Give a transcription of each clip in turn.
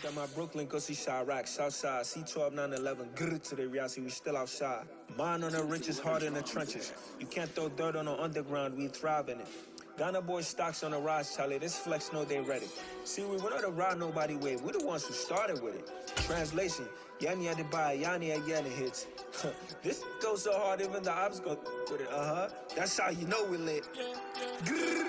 Got my Brooklyn, go see Chirac, Southside, C12, 911, grr to the Riasi, we still outside. Mine on the riches, hard in the trenches. You can't throw dirt on the underground, we thrive in it. Ghana boys stocks on the rise, Charlie, this flex know they ready. See, we went on the ride nobody wave, we the ones who started with it. Translation, Yanni had to buy, Yanni again hits. This goes so hard, even the ops go with it, That's how you know we lit. Grr.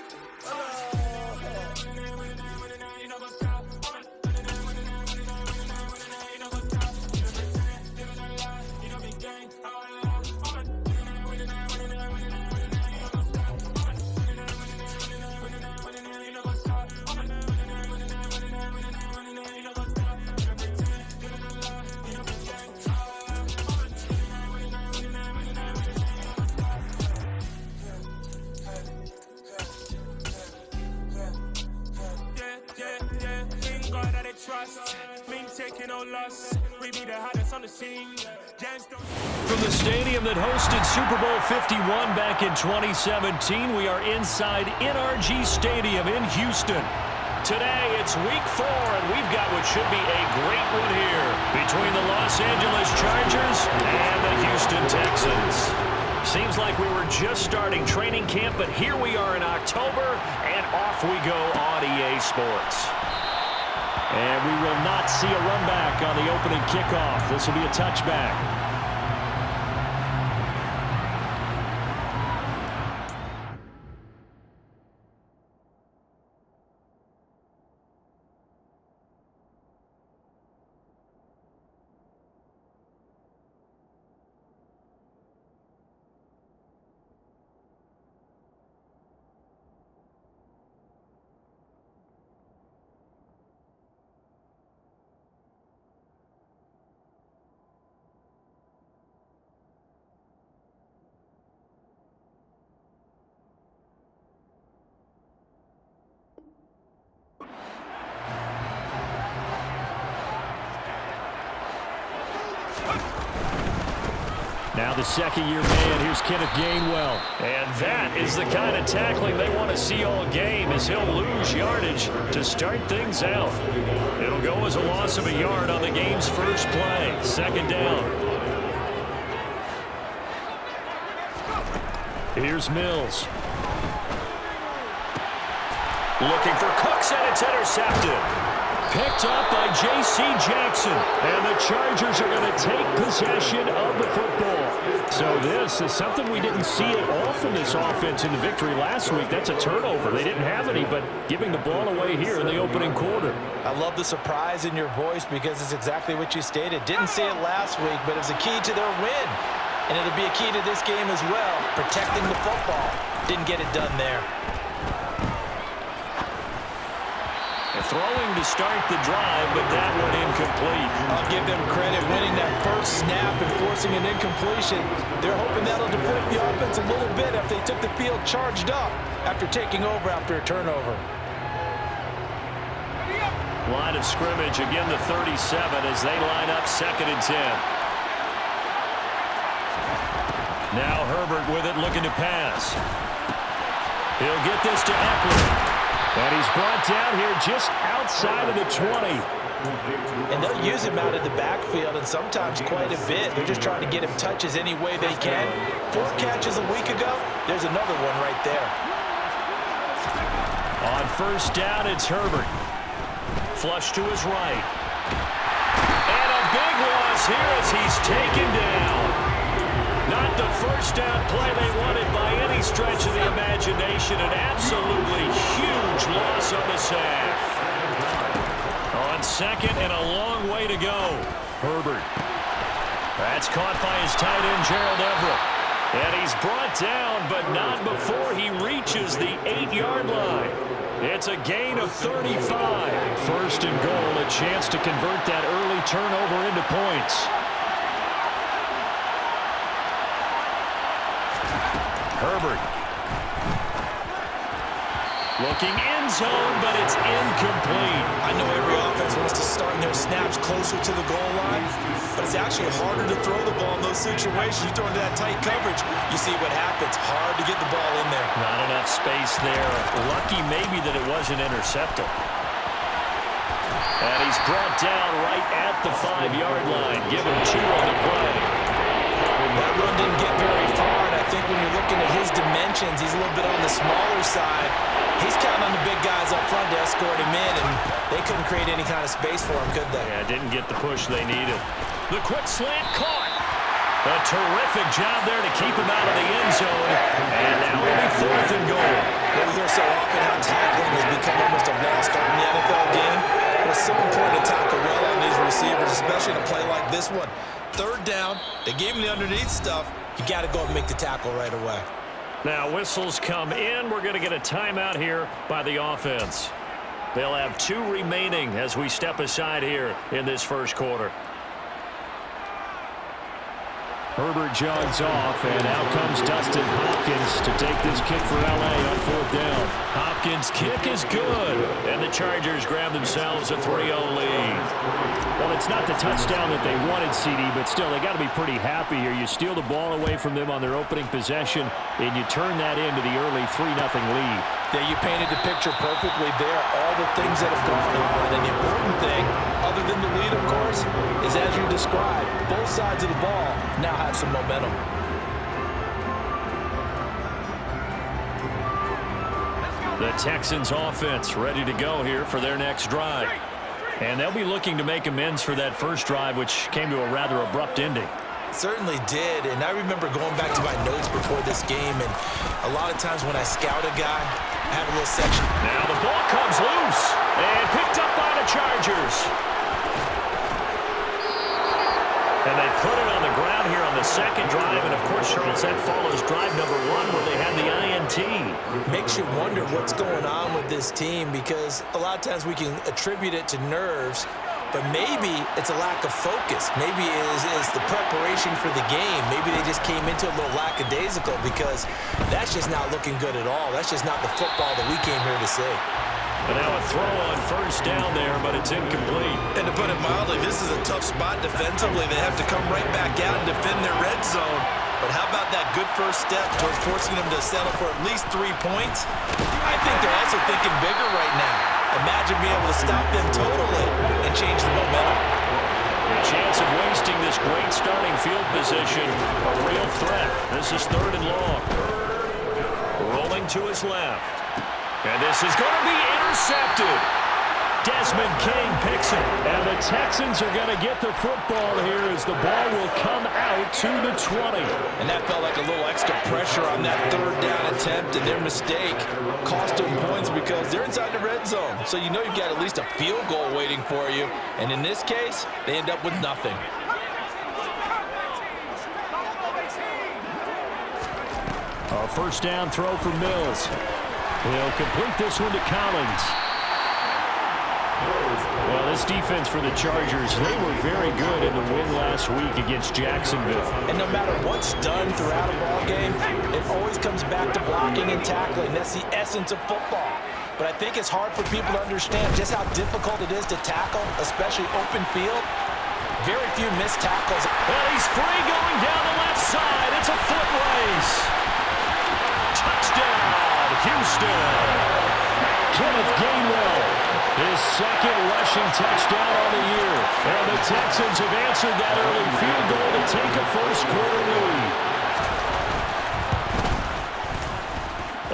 From the stadium that hosted Super Bowl 51 back in 2017, we are inside NRG Stadium in Houston. Today, it's week 4, and we've got what should be a great one here between the Los Angeles Chargers and the Houston Texans. Seems like we were just starting training camp, but here we are in October, and off we go on EA Sports. And we will not see a run back on the opening kickoff. This will be a touchback. Now the second-year man, here's Kenneth Gainwell. And that is the kind of tackling they want to see all game, as he'll lose yardage to start things out. It'll go as a loss of a yard on the game's first play. Second down. Here's Mills. Looking for Cooks, and it's intercepted. Picked up by J.C. Jackson. And the Chargers are going to take possession of the football. So this is something we didn't see at all from this offense in the victory last week. That's a turnover. They didn't have any, but giving the ball away here in the opening quarter. I love the surprise in your voice because it's exactly what you stated. Didn't see it last week, but it was a key to their win. And it'll be a key to this game as well, protecting the football. Didn't get it done there. Throwing to start the drive, but that one incomplete. I'll give them credit winning that first snap and forcing an incompletion. They're hoping that'll deflate the offense a little bit if they took the field charged up after taking over after a turnover. Line of scrimmage, again the 37 as they line up 2nd and 10. Now Herbert with it, looking to pass. He'll get this to Eckler. And he's brought down here just outside of the 20. And they'll use him out of the backfield, and sometimes quite a bit. They're just trying to get him touches any way they can. 4 catches a week ago. There's another one right there. On first down, it's Herbert. Flush to his right. And a big loss here as he's taken down. Not the first down play they wanted by any stretch of the imagination. An absolutely huge loss on the sack. On second and a long way to go. Herbert. That's caught by his tight end, Gerald Everett. And he's brought down, but not before he reaches the 8-yard line. It's a gain of 35. First and goal, a chance to convert that early turnover into points. Herbert. Looking end zone, but it's incomplete. I know every offense wants to start their snaps closer to the goal line, but it's actually harder to throw the ball in those situations. You throw into that tight coverage, you see what happens. Hard to get the ball in there. Not enough space there. Lucky maybe that it wasn't intercepted. And he's brought down right at the 5-yard line. Give him 2 on the play. That run didn't get very far, and I think when you're looking at his dimensions, he's a little bit on the smaller side. He's counting on the big guys up front to escort him in, and they couldn't create any kind of space for him, could they? Yeah, didn't get the push they needed. The quick slant caught. A terrific job there to keep him out of the end zone. And now it'll be 4th and goal. We hear so often how tackling has become almost a lost art in the NFL game. But it's so important to tackle well on these receivers, especially in a play like this one. 3rd down, they gave him the underneath stuff. You got to go and make the tackle right away. Now whistles come in. We're going to get a timeout here by the offense. They'll have 2 remaining as we step aside here in this first quarter. Herbert jogs off, and out comes Dustin Hopkins to take this kick for L.A. on 4th down. Hopkins' kick is good, and the Chargers grab themselves a 3-0 lead. Well, it's not the touchdown that they wanted, CD, but still, they got to be pretty happy here. You steal the ball away from them on their opening possession, and you turn that into the early 3-0 lead. Yeah, you painted the picture perfectly there, all the things that have gone on. And the important thing, other than the lead, of course, is as you described, both sides of the ball now have some momentum. The Texans offense ready to go here for their next drive. And they'll be looking to make amends for that first drive, which came to a rather abrupt ending. Certainly did, and I remember going back to my notes before this game, and a lot of times when I scout a guy, I have a little section. Now the ball comes loose and picked up by the Chargers. And they put it on the ground here on the second drive, and of course, Charles, that follows drive number 1 where they had the INT. Makes you wonder what's going on with this team, because a lot of times we can attribute it to nerves, but maybe it's a lack of focus. Maybe it's the preparation for the game. Maybe they just came into a little lackadaisical, because that's just not looking good at all. That's just not the football that we came here to see. And now a throw on first down there, but it's incomplete. And to put it mildly, this is a tough spot defensively. They have to come right back out and defend their red zone. But how about that good first step towards forcing them to settle for at least 3 points? I think they're also thinking bigger right now. Imagine being able to stop them totally and change the momentum. A chance of wasting this great starting field position. A real threat. This is 3rd and long. Rolling to his left. And this is going to be intercepted. Desmond King picks it. And the Texans are going to get the football here as the ball will come out to the 20. And that felt like a little extra pressure on that 3rd down attempt, and their mistake cost them points because they're inside the red zone. So you know you've got at least a field goal waiting for you. And in this case, they end up with nothing. A first down throw for Mills. He'll complete this one to Collins. Well, this defense for the Chargers, they were very good in the win last week against Jacksonville. And no matter what's done throughout a ball game, it always comes back to blocking and tackling. That's the essence of football. But I think it's hard for people to understand just how difficult it is to tackle, especially open field. Very few missed tackles. And he's free going down the left side. It's a foot race. Touchdown, Houston. Kenneth Gainwell, his 2nd rushing touchdown on the year. And the Texans have answered that early field goal to take a first-quarter lead.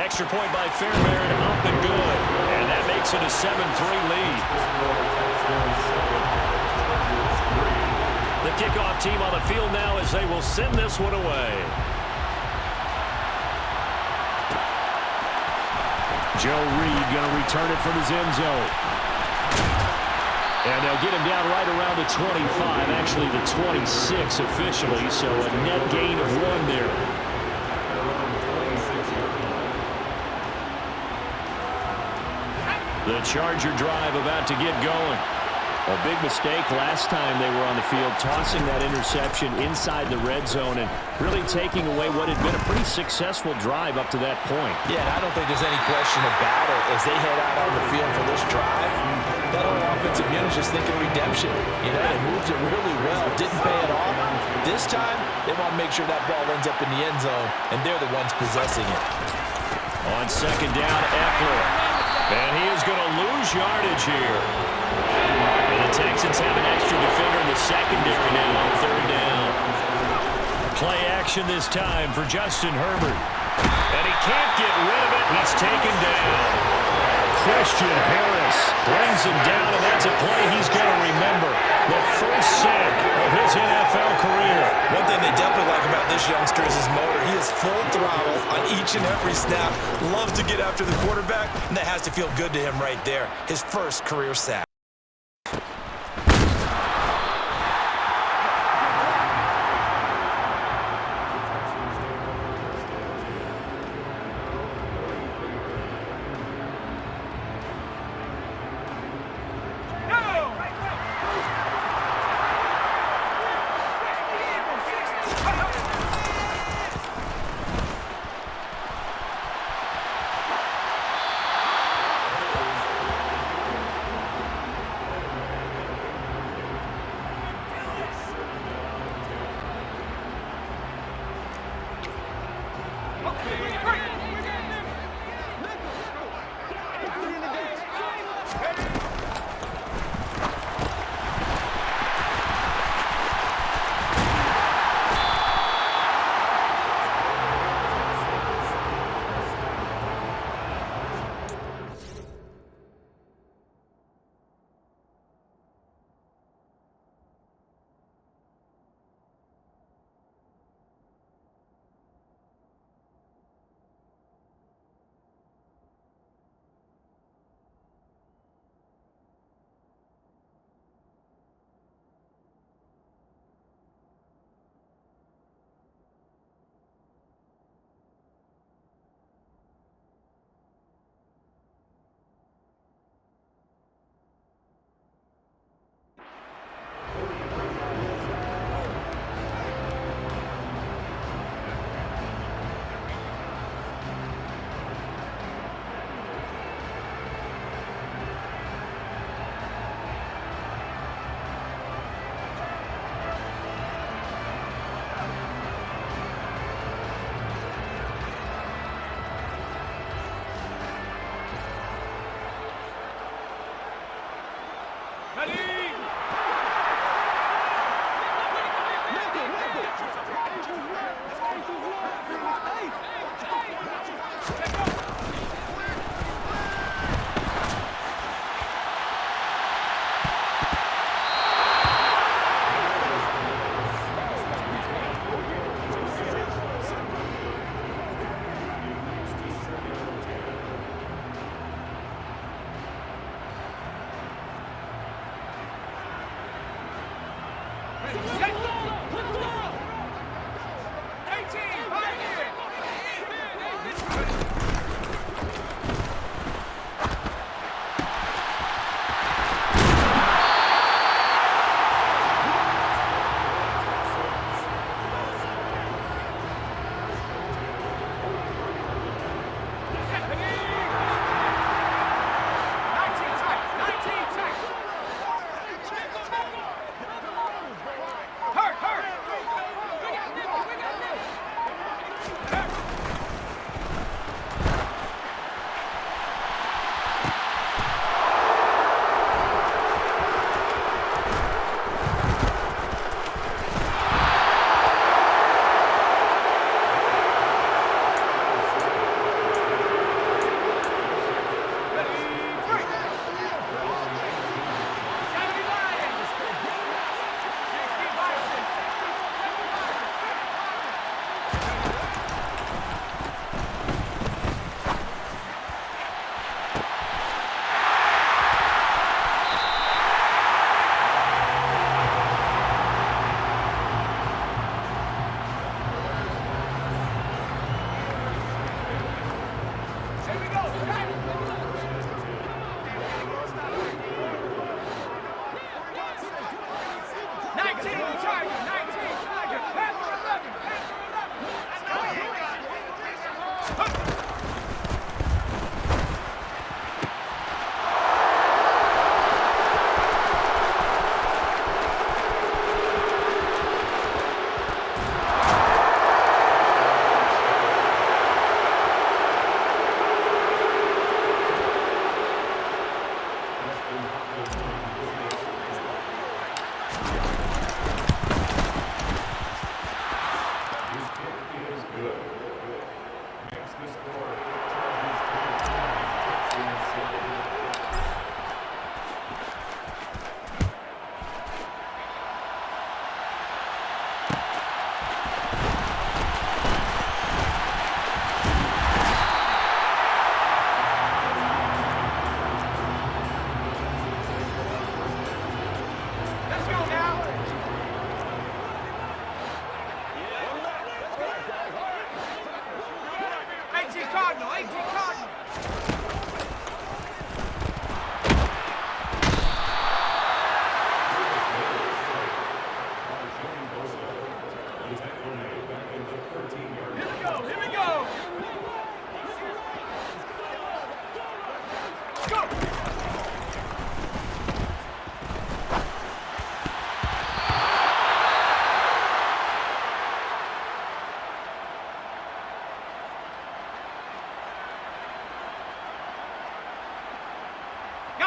Extra point by Fairbairn, up and good. And that makes it a 7-3 lead. The kickoff team on the field now as they will send this one away. Joe Reed going to return it from his end zone. And they'll get him down right around the 25, actually the 26 officially, so a net gain of 1 there. The Charger drive about to get going. A big mistake last time they were on the field, tossing that interception inside the red zone and really taking away what had been a pretty successful drive up to that point. Yeah, I don't think there's any question about it. As they head out on the field for this drive, that whole offensive unit is just thinking redemption. You know, they moved it really well, didn't pay it off. This time, they want to make sure that ball ends up in the end zone, and they're the ones possessing it. On second down, Eckler. And he is going to lose yardage here. Texans have an extra defender in the secondary now on third down. Play action this time for Justin Herbert. And he can't get rid of it. He's taken down. Christian Harris brings him down, and that's a play he's going to remember. The first sack of his NFL career. One thing they definitely like about this youngster is his motor. He is full throttle on each and every snap. Loves to get after the quarterback, and that has to feel good to him right there. His first career sack.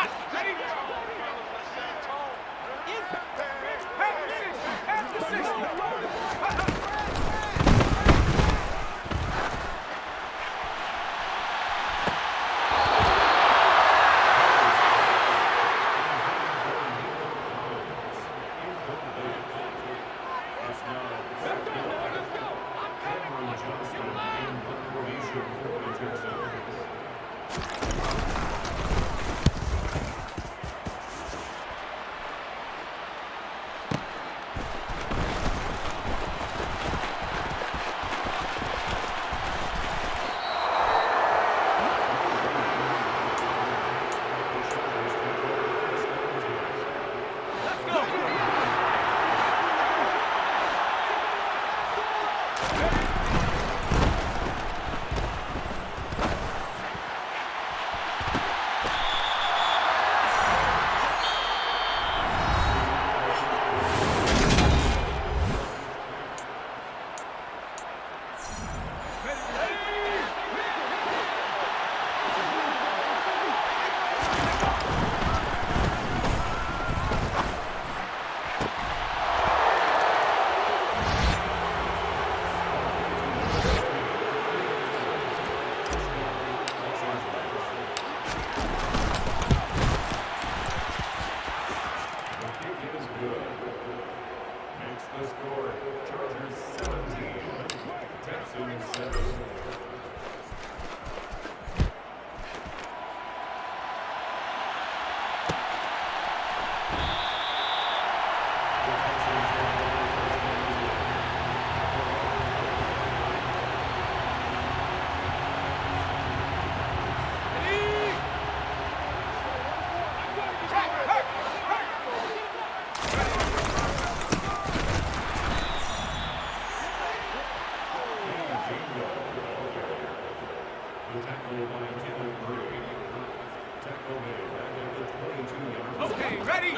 shot. Okay, ready?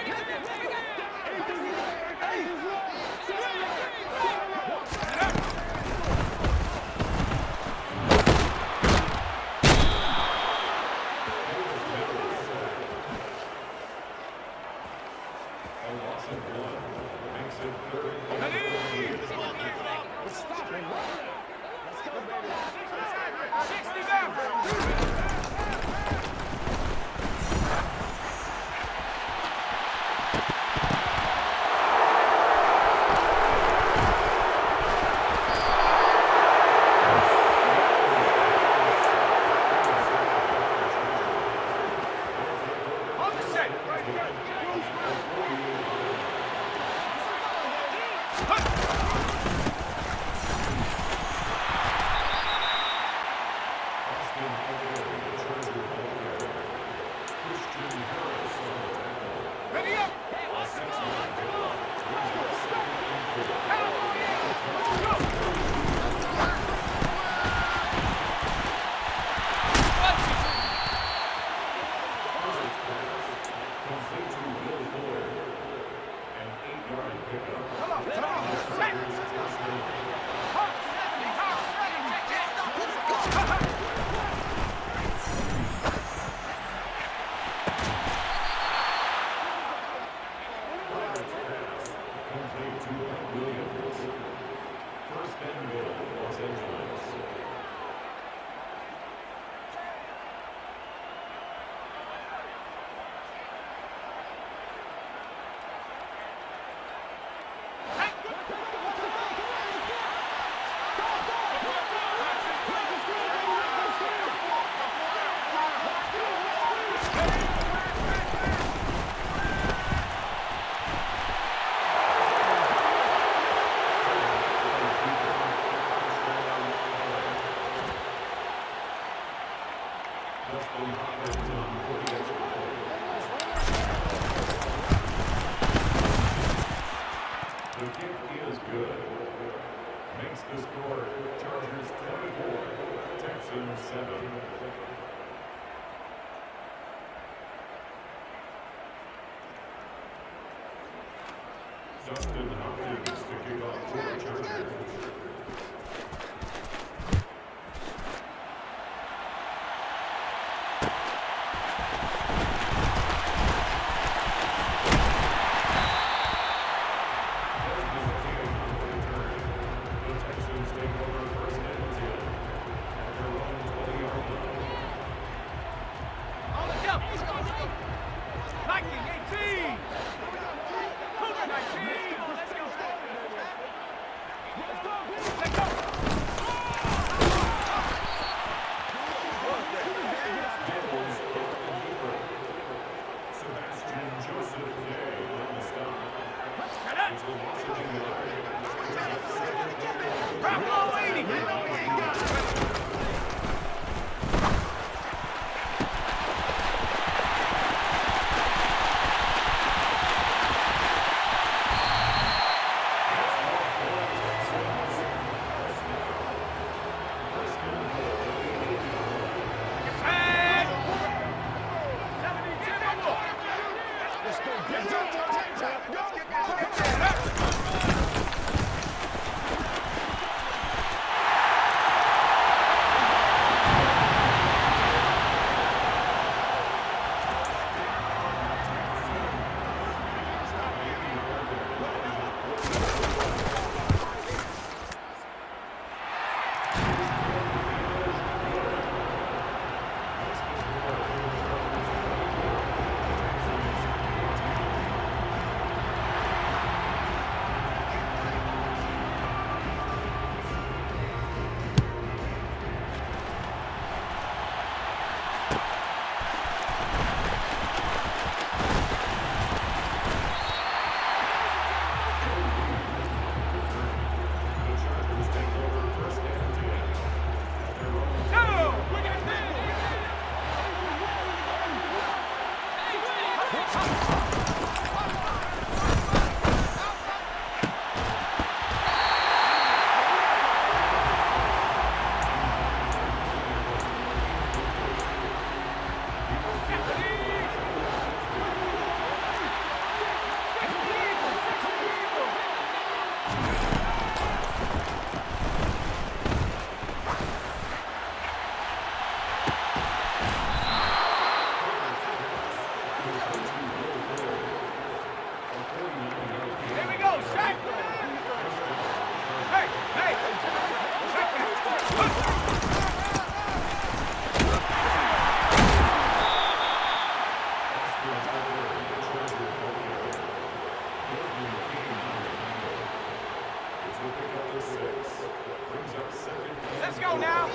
Let's go now.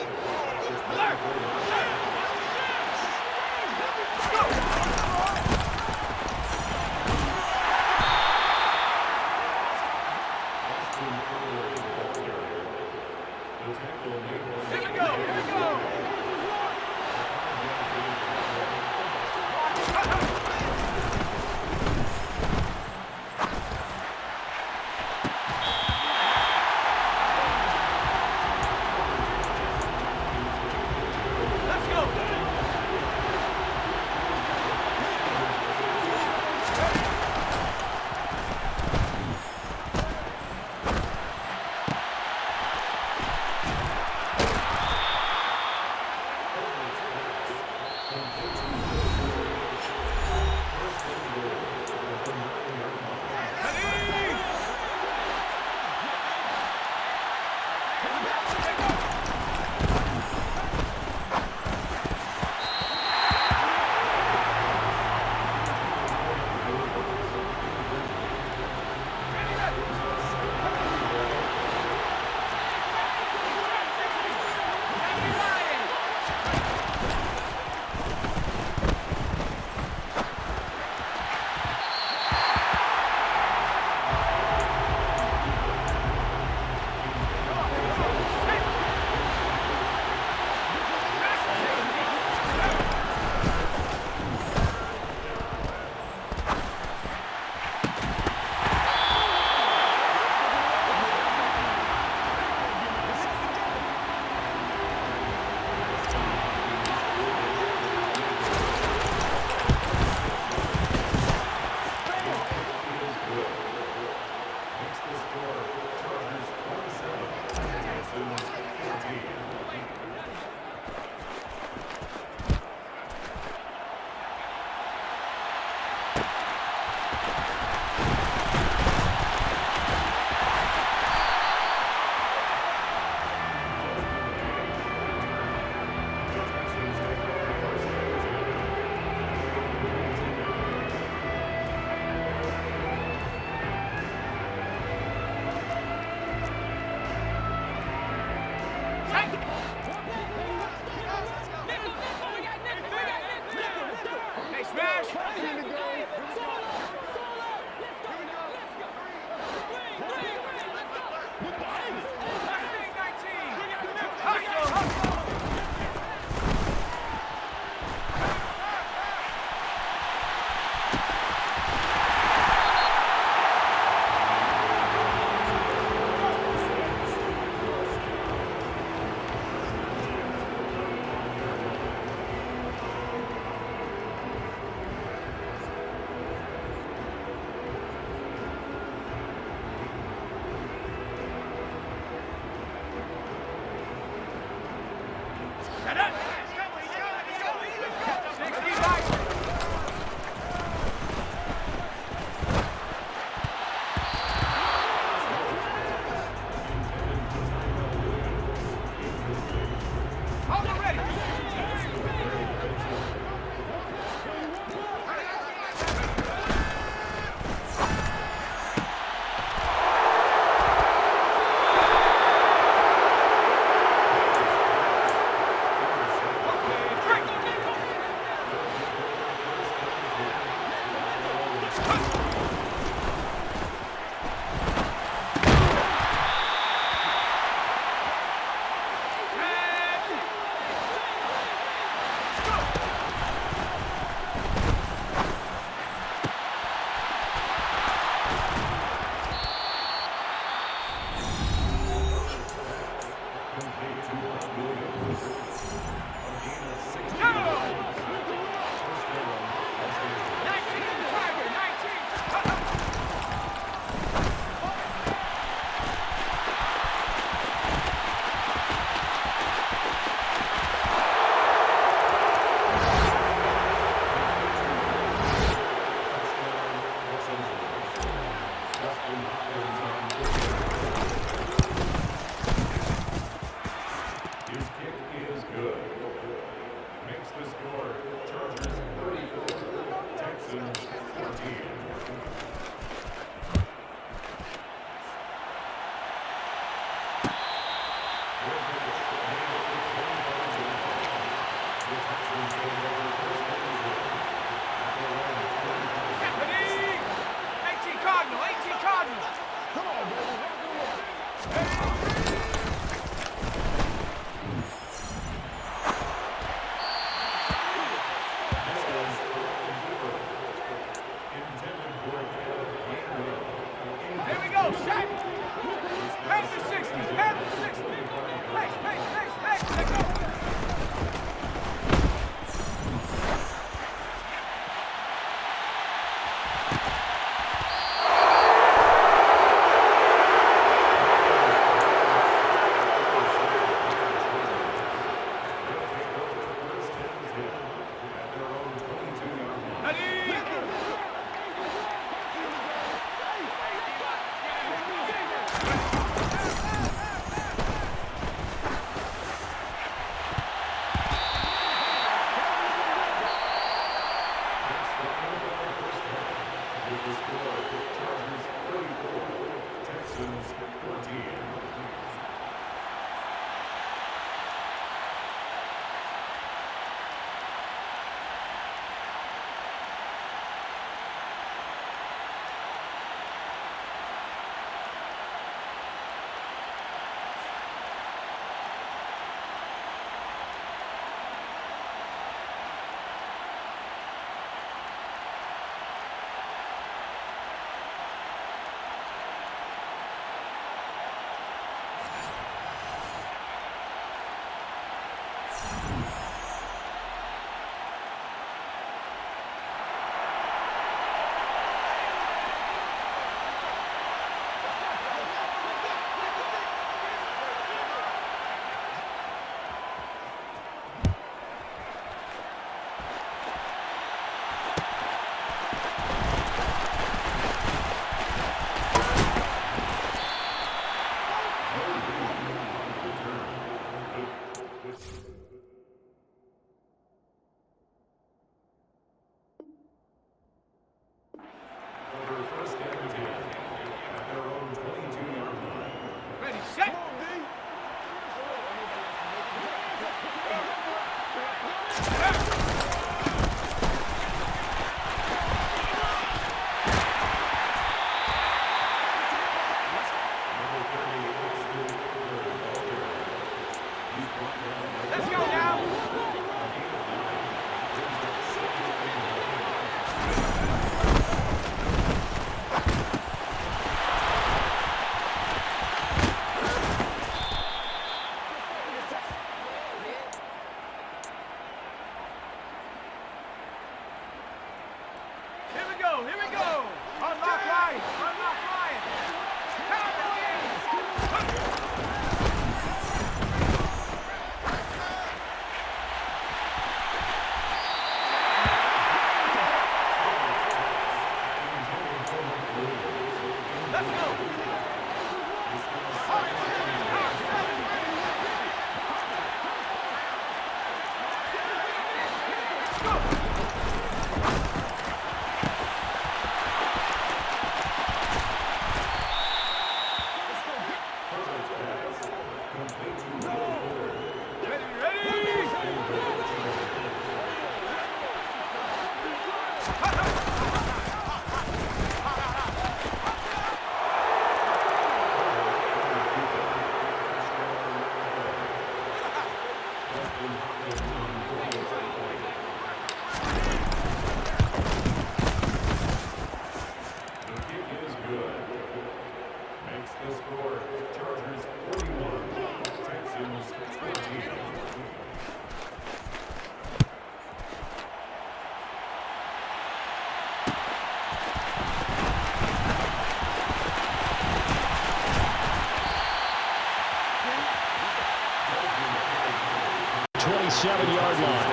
27-yard line.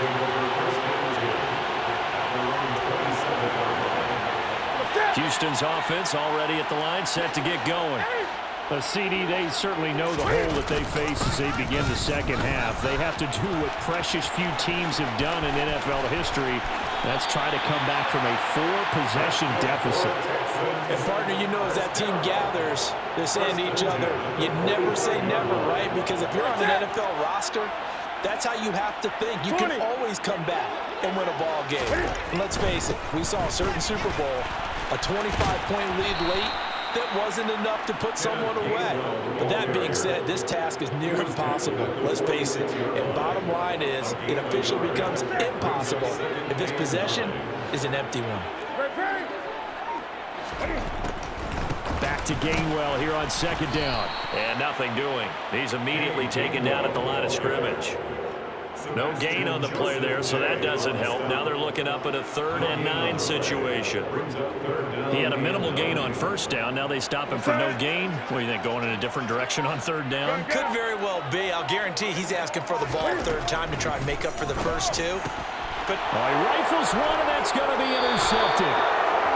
Houston's offense already at the line, set to get going. CD, they certainly know the hole that they face as they begin the second half. They have to do what precious few teams have done in NFL history. That's try to come back from a 4-possession deficit. And, partner, you know, as that team gathers, they're saying to each other, you never say never, right? Because if you're on an NFL roster, that's how you have to think. You can always come back and win a ball game. And let's face it, we saw a certain Super Bowl, a 25-point lead late, that wasn't enough to put someone away. But that being said, this task is near impossible. Let's face it. And bottom line is, it officially becomes impossible if this possession is an empty one. Back to Gainwell here on second down. And nothing doing. He's immediately taken down at the line of scrimmage. No gain on the play there, so that doesn't help. Now they're looking up at a 3rd and 9 situation. He had a minimal gain on first down. Now they stop him for no gain. What do you think, going in a different direction on 3rd down? Could very well be. I'll guarantee he's asking for the ball 3rd time to try and make up for the first 2. But he rifles one, and that's going to be intercepted.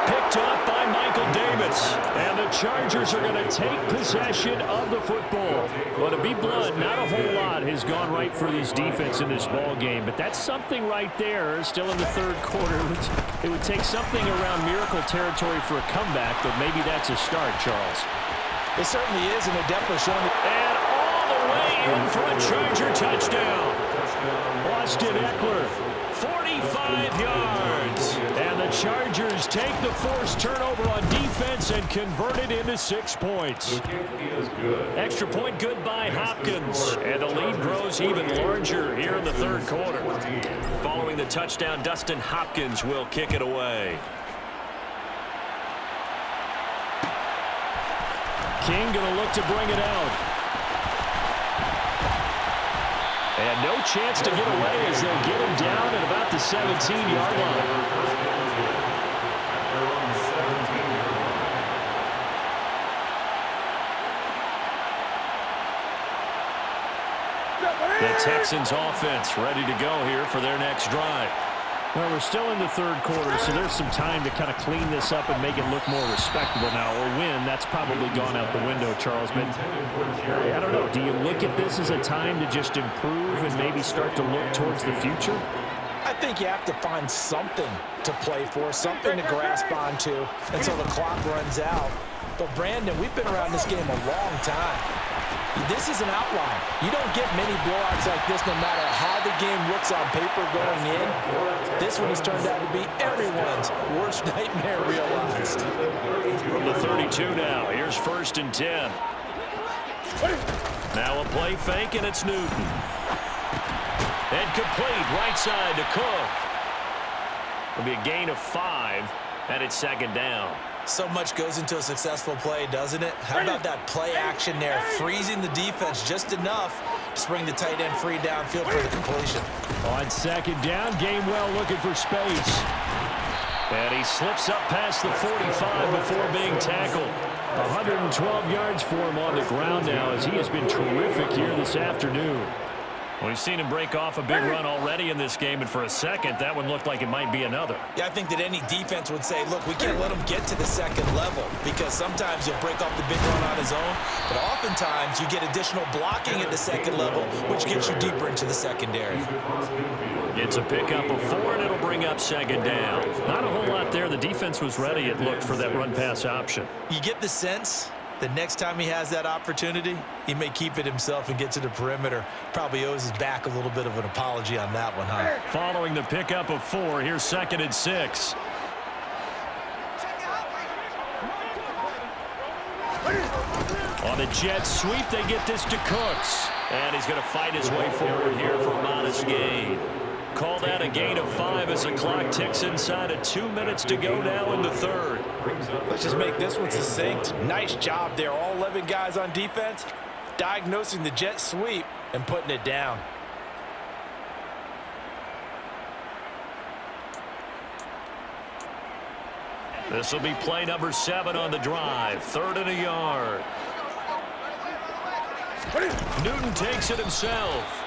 picked off by Michael Davis. And the Chargers are going to take possession of the football. Well, to be blunt, not a whole lot has gone right for this defense in this ball game, but that's something right there. Still in the third quarter. It would take something around miracle territory for a comeback, but maybe that's a start, Charles. It certainly is, and they're definitely showing it. And all the way in for a Charger touchdown. Austin Eckler, 45 yards. And the Chargers take the forced turnover on defense and convert it into 6 points. Extra point good by Hopkins. And the lead grows even larger here in the third quarter. Following the touchdown, Dustin Hopkins will kick it away. King going to look to bring it out. And no chance to get away as they'll get him down at about the 17-yard line. The Texans offense ready to go here for their next drive. Well, we're still in the third quarter, so there's some time to kind of clean this up and make it look more respectable now. Or win, that's probably gone out the window, Charles. But I don't know. Do you look at this as a time to just improve and maybe start to look towards the future? I think you have to find something to play for, something to grasp onto until the clock runs out. But, Brandon, we've been around this game a long time. This is an outlier. You don't get many blowouts like this no matter how the game looks on paper going in. This one has turned out to be everyone's worst nightmare realized. From the 32 now, here's 1st and 10. Now a play fake, and it's Newton. And complete, right side to Cook. It'll be a gain of 5, and it's 2nd down. So much goes into a successful play, doesn't it? How about that play action there, freezing the defense just enough to bring the tight end free downfield for the completion. On 2nd down, Gainwell looking for space. And he slips up past the 45 before being tackled. 112 yards for him on the ground now as he has been terrific here this afternoon. We've seen him break off a big run already in this game, and for a second, that one looked like it might be another. Yeah, I think that any defense would say, look, we can't let him get to the 2nd level because sometimes he'll break off the big run on his own, but oftentimes you get additional blocking at the 2nd level, which gets you deeper into the secondary. It's a pickup of 4, and it'll bring up 2nd down. Not a whole lot there. The defense was ready, it looked, for that run-pass option. You get the sense the next time he has that opportunity, he may keep it himself and get to the perimeter. Probably owes his back a little bit of an apology on that one, huh? Following the pickup of 4, here's 2nd and 6. On the jet sweep, they get this to Cooks. And he's going to fight his way forward here for a modest gain. Call that a gain of 5 as the clock ticks inside of 2 minutes to go now in the third. Let's just make this one succinct. Nice job there. All 11 guys on defense diagnosing the jet sweep and putting it down. This will be play number 7 on the drive. 3rd and a yard. Newton takes it himself.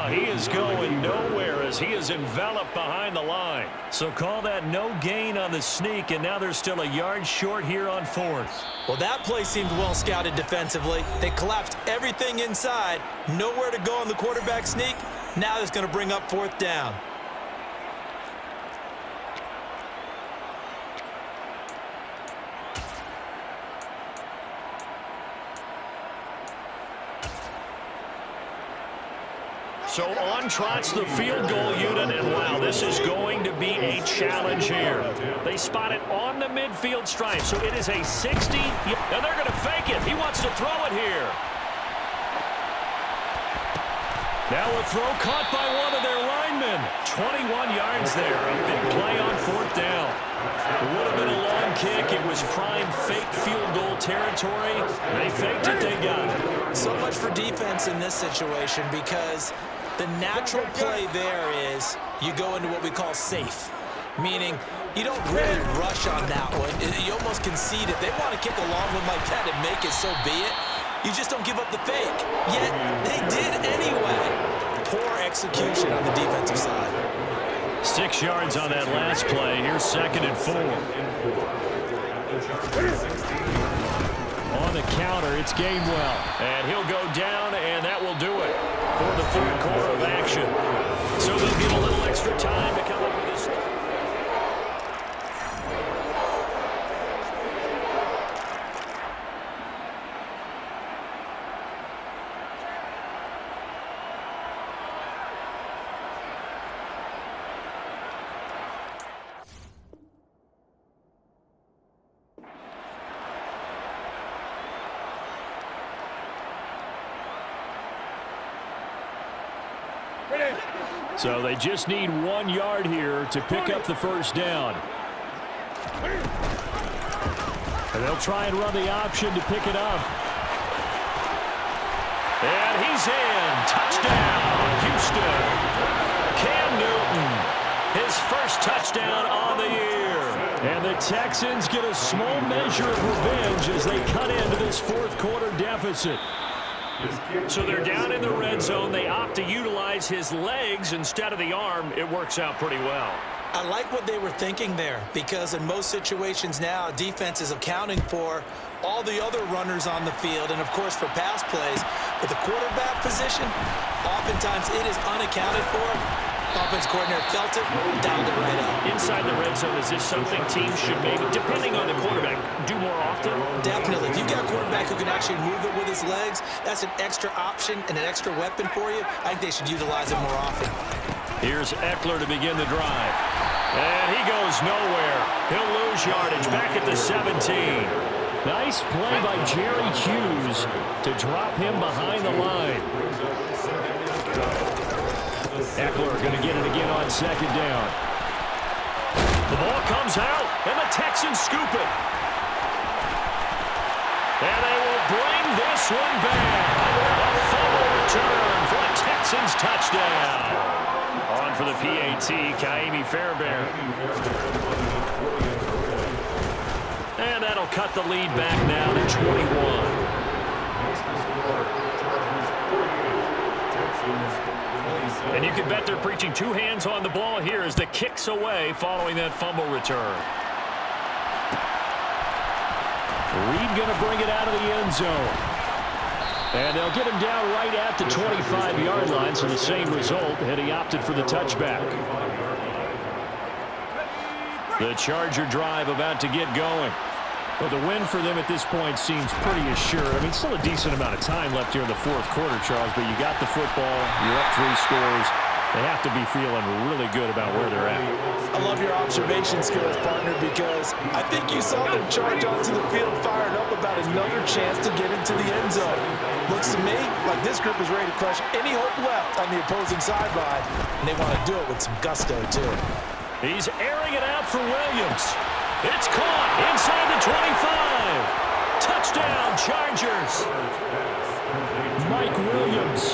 He is going nowhere as he is enveloped behind the line. So call that no gain on the sneak, and now they're still a yard short here on 4th. Well, that play seemed well scouted defensively. They collapsed everything inside. Nowhere to go on the quarterback sneak. Now it's going to bring up 4th down. So on trots the field goal unit, and wow, this is going to be a challenge here. They spot it on the midfield stripe, so it is a 60, and they're going to fake it. He wants to throw it here. Now a throw caught by one of their linemen. 21 yards there, a big play on 4th down. It would have been a long kick. It was prime fake field goal territory. They faked it, they got it. So much for defense in this situation because the natural play there is you go into what we call safe, meaning you don't really rush on that one. You almost concede it. They want to kick a long one like that and make it, so be it. You just don't give up the fake. Yet they did anyway. Poor execution on the defensive side. 6 yards on that last play. Here's 2nd and 4. On the counter, it's Gainwell. And he'll go down, and that will do it for the 3rd quarter of action. So they'll get a little extra time to come up with this. So they just need 1 yard here to pick up the first down. And they'll try and run the option to pick it up. And he's in. Touchdown, Houston. Cam Newton, his first touchdown on the year. And the Texans get a small measure of revenge as they cut into this 4th quarter deficit. So they're down in the red zone. They opt to utilize his legs instead of the arm. It works out pretty well. I like what they were thinking there, because in most situations now, defense is accounting for all the other runners on the field and, of course, for pass plays. But the quarterback position, oftentimes it is unaccounted for. Offense coordinator felt it, dialed it right up. Inside the red zone, is this something teams should maybe, depending on the quarterback, do more often? Definitely. If you've got a quarterback who can actually move it with his legs, that's an extra option and an extra weapon for you. I think they should utilize it more often. Here's Eckler to begin the drive. And he goes nowhere. He'll lose yardage back at the 17. Nice play by Jerry Hughes to drop him behind the line. Eckler going to get it again on 2nd down. The ball comes out, and the Texans scoop it. And they will bring this one back. A fumble return for a Texans touchdown. On for the PAT, Kaimi Fairbairn. And that'll cut the lead back now to 21. And you can bet they're preaching 2 hands on the ball here as the kick's away following that fumble return. Reed going to bring it out of the end zone. And they'll get him down right at the 25-yard line, so the same result had he opted for the touchback. The Charger drive about to get going. Well, the win for them at this point seems pretty assured. I mean, still a decent amount of time left here in the 4th quarter, Charles, but you got the football, you're up 3 scores. They have to be feeling really good about where they're at. I love your observation skills, partner, because I think you saw them charge onto the field fired up about another chance to get into the end zone. Looks to me like this group is ready to crush any hope left on the opposing sideline, and they want to do it with some gusto, too. He's airing it out for Williams. It's caught inside the 25. Touchdown, Chargers. Mike Williams.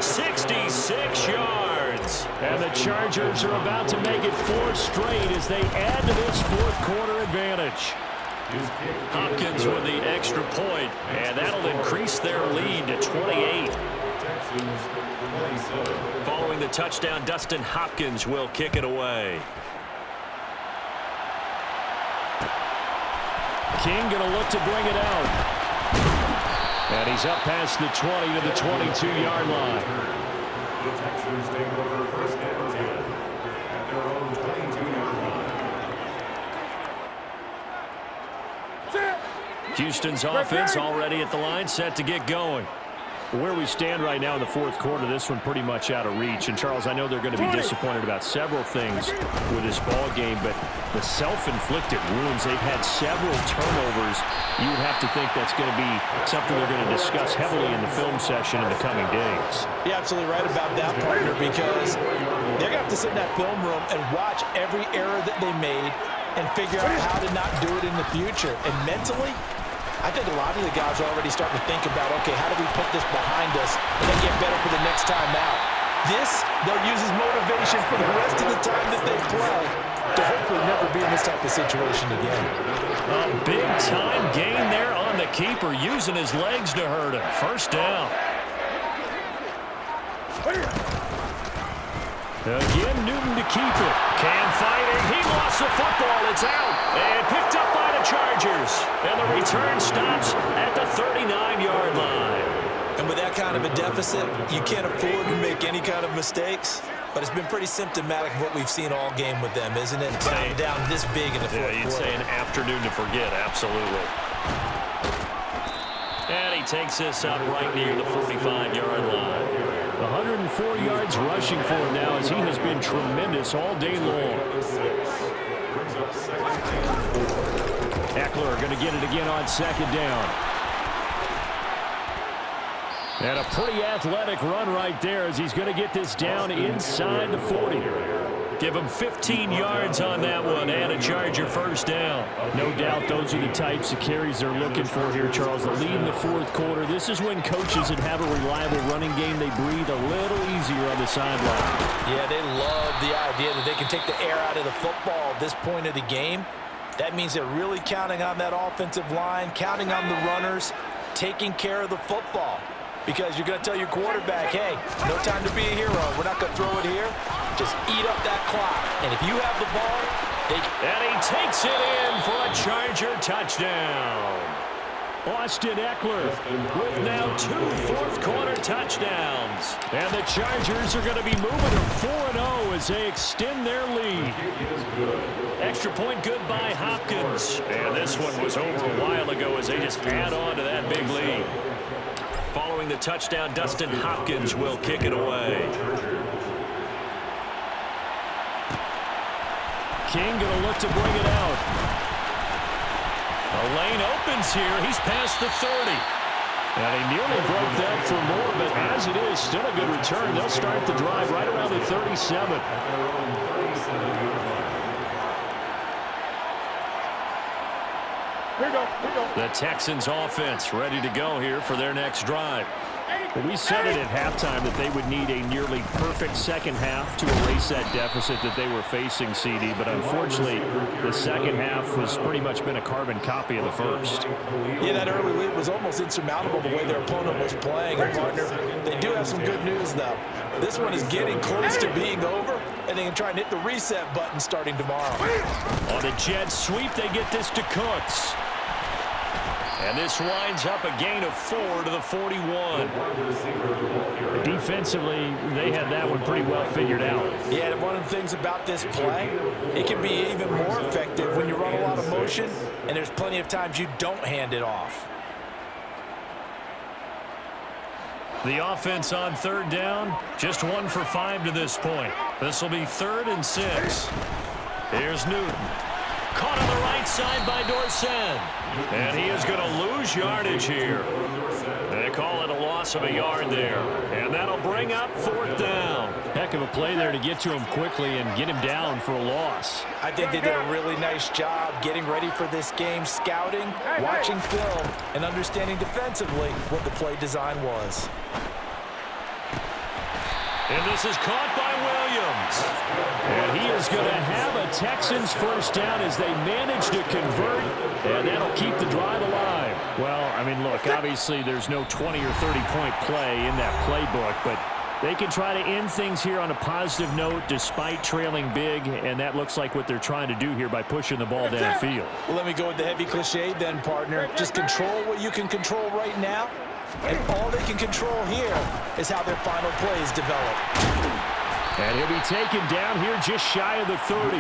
66 yards. And the Chargers are about to make it 4 straight as they add to this 4th quarter advantage. Hopkins with the extra point, and that'll increase their lead to 28. Following the touchdown, Dustin Hopkins will kick it away. King going to look to bring it out. And he's up past the 20 to the 22-yard line. Houston's offense already at the line, set to get going. Where we stand right now in the 4th quarter, this one pretty much out of reach. And, Charles, I know they're going to be disappointed about several things with this ball game, but the self-inflicted wounds, they've had several turnovers. You would have to think that's going to be something they're going to discuss heavily in the film session in the coming days. You're absolutely right about that, partner, because they're going to have to sit in that film room and watch every error that they made and figure out how to not do it in the future. And mentally, I think a lot of the guys are already starting to think about, okay, how do we put this behind us and then get better for the next time out? This, they'll use as motivation for the rest of the time that they play to hopefully never be in this type of situation again. A big-time gain there on the keeper, using his legs to hurt him. First down. Again, Newton to keep it. Cam fighting. He lost the football. It's out. And picked up by the Chargers. And the return stops at the 39-yard line. And with that kind of a deficit, you can't afford to make any kind of mistakes. But it's been pretty symptomatic of what we've seen all game with them, isn't it? Down this big in the fourth quarter. You'd say an afternoon to forget, absolutely. And he takes this up right near the 45-yard line. 104 yards rushing for him now as he has been tremendous all day long. Eckler going to get it again on second down. And a pretty athletic run right there as he's going to get this down inside the 40. Give him 15 yards on that one and a Charger first down. No doubt those are the types of carries they're looking for here, Charles. The lead in the fourth quarter. This is when coaches that have a reliable running game, they breathe a little easier on the sideline. Yeah, they love the idea that they can take the air out of the football at this point of the game. That means they're really counting on that offensive line, counting on the runners, taking care of the football. Because you're going to tell your quarterback, hey, no time to be a hero. We're not going to throw it here. Just eat up that clock. And if you have the ball, and he takes it in for a Charger touchdown. Austin Eckler with now 2 fourth-quarter touchdowns. And the Chargers are going to be moving to 4-0 as they extend their lead. Extra point good by Hopkins. And this one was over a while ago as they just add on to that big lead. Following the touchdown, Dustin Hopkins will kick it away. King going to look to bring it out. The lane opens here. He's past the 30. And he nearly broke that for more, but as it is, still a good return. They'll start the drive right around the 37. Here we go. The Texans offense ready to go here for their next drive. Well, we said it at halftime that they would need a nearly perfect second half to erase that deficit that they were facing, CD. But unfortunately, the second half has pretty much been a carbon copy of the first. Yeah, that early lead was almost insurmountable the way their opponent was playing. And, partner, they do have some good news, though. This one is getting close to being over, and they can try and hit the reset button starting tomorrow. On a jet sweep, they get this to Cooks. And this winds up a gain of 4 to the 41. Defensively, they had that one pretty well figured out. Yeah, and one of the things about this play, it can be even more effective when you run a lot of motion, and there's plenty of times you don't hand it off. The offense on third down, just 1 for 5 to this point. This will be 3rd and 6. Here's Newton. Caught on the right side by Dorsett. And he is going to lose yardage here. They call it a loss of a yard there. And that'll bring up 4th down. Heck of a play there to get to him quickly and get him down for a loss. I think they did a really nice job getting ready for this game, scouting, watching film, and understanding defensively what the play design was. And this is caught by Williams. And he is going to have a Texans first down as they manage to convert, and that'll keep the drive alive. Well, I mean, look, obviously there's no 20 or 30-point play in that playbook, but they can try to end things here on a positive note despite trailing big, and that looks like what they're trying to do here by pushing the ball downfield. Well, let me go with the heavy cliche then, partner. Just control what you can control right now. And all they can control here is how their final plays develop. And he'll be taken down here just shy of the 30.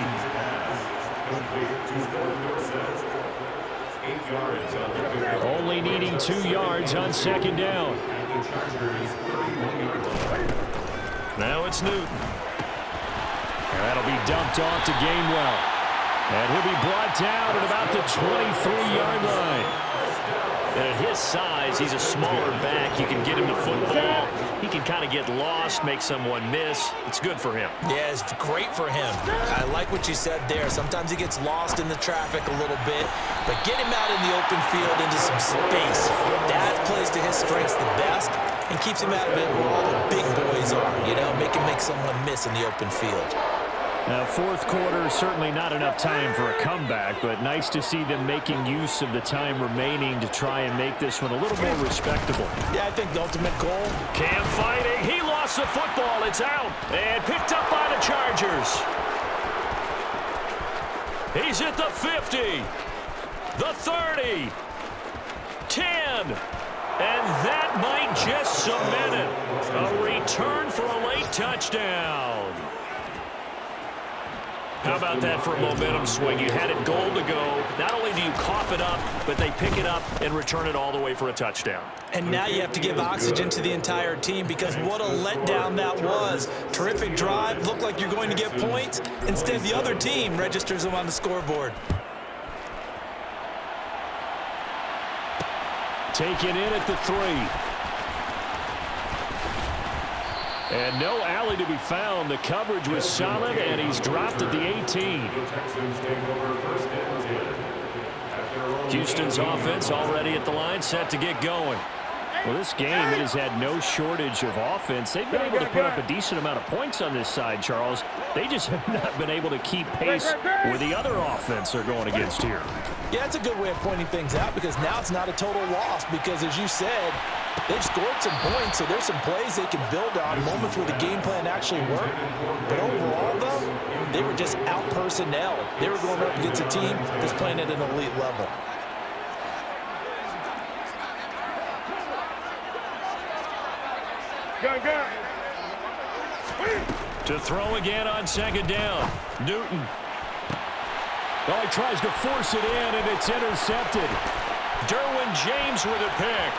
Only needing 2 yards on second down. Now it's Newton. And that'll be dumped off to Gainwell. And he'll be brought down at about the 23-yard line. And at his size, he's a smaller back. You can get him the football. He can kind of get lost, make someone miss. It's good for him. Yeah, it's great for him. I like what you said there. Sometimes he gets lost in the traffic a little bit, but get him out in the open field into some space. That plays to his strengths the best and keeps him out of it where all the big boys are, you know, make someone miss in the open field. Now, fourth quarter, certainly not enough time for a comeback, but nice to see them making use of the time remaining to try and make this one a little more respectable. Yeah, I think the ultimate goal. Cam fighting. He lost the football. It's out. And picked up by the Chargers. He's at the 50, the 30, 10, and that might just cement it. A return for a late touchdown. How about that for a momentum swing? You had it goal to go. Not only do you cough it up, but they pick it up and return it all the way for a touchdown. And now you have to give oxygen to the entire team because what a letdown that was. Terrific drive. Looked like you're going to get points. Instead, the other team registers them on the scoreboard. Taken in at the 3. And no alley to be found. The coverage was solid, and he's dropped at the 18. Houston's offense already at the line, set to get going. Well, this game, it has had no shortage of offense. They've been able to put up a decent amount of points on this side, Charles. They just have not been able to keep pace with the other offense they're going against here. Yeah, it's a good way of pointing things out because now it's not a total loss because, as you said, they've scored some points, so there's some plays they can build on, moments where the game plan actually worked. But overall, though, they were just out-personnel. They were going up against a team that's playing at an elite level. To throw again on second down. Newton. Well, he tries to force it in, and it's intercepted. Derwin James with a pick.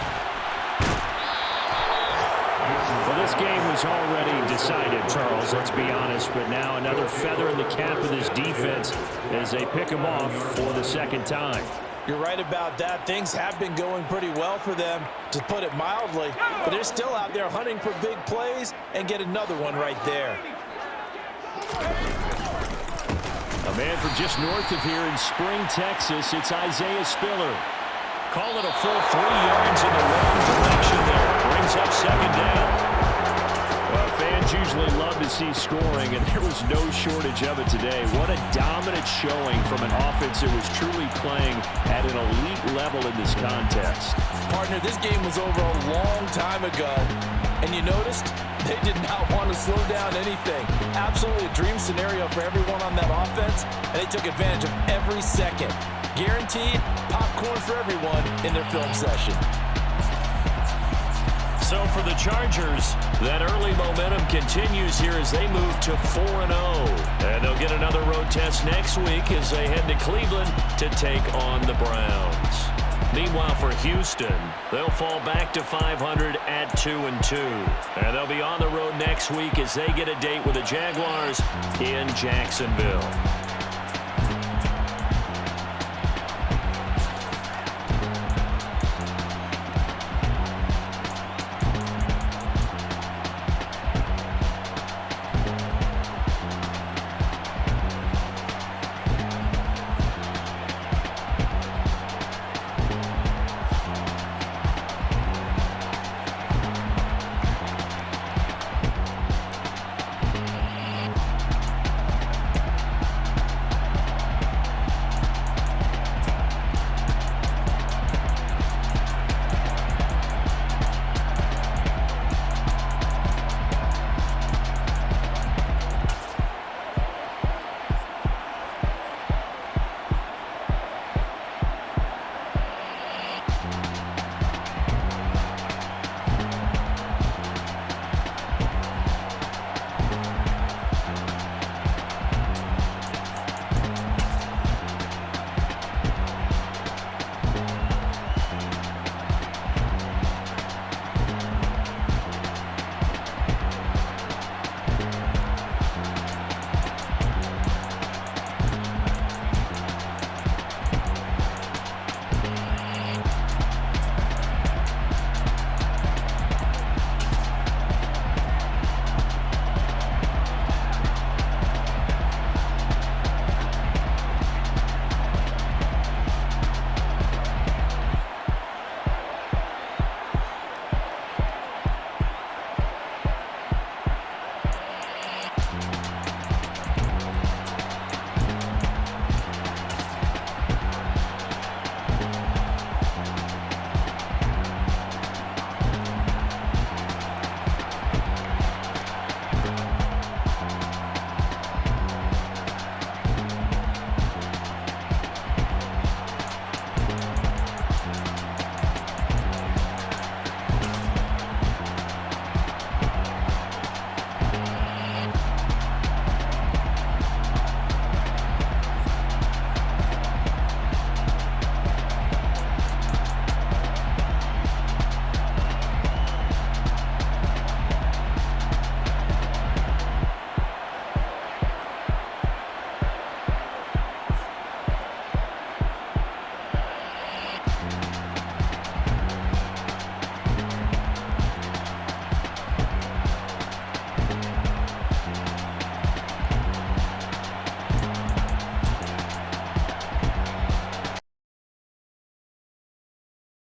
Well, this game was already decided, Charles, let's be honest. But now another feather in the cap of this defense as they pick him off for the second time. You're right about that. Things have been going pretty well for them, to put it mildly. But they're still out there hunting for big plays and get another one right there. A man from just north of here in Spring, Texas, it's Isaiah Spiller. Call it a full 3 yards in the wrong direction there. Brings up second down. Well, fans usually love to see scoring, and there was no shortage of it today. What a dominant showing from an offense that was truly playing at an elite level in this contest. Partner, this game was over a long time ago, and you noticed they did not want to slow down anything. Absolutely a dream scenario for everyone on that offense, and they took advantage of every second. Guaranteed popcorn for everyone in their film session. So for the Chargers, that early momentum continues here as they move to 4-0. And they'll get another road test next week as they head to Cleveland to take on the Browns. Meanwhile, for Houston, they'll fall back to 500 at 2-2. And they'll be on the road next week as they get a date with the Jaguars in Jacksonville.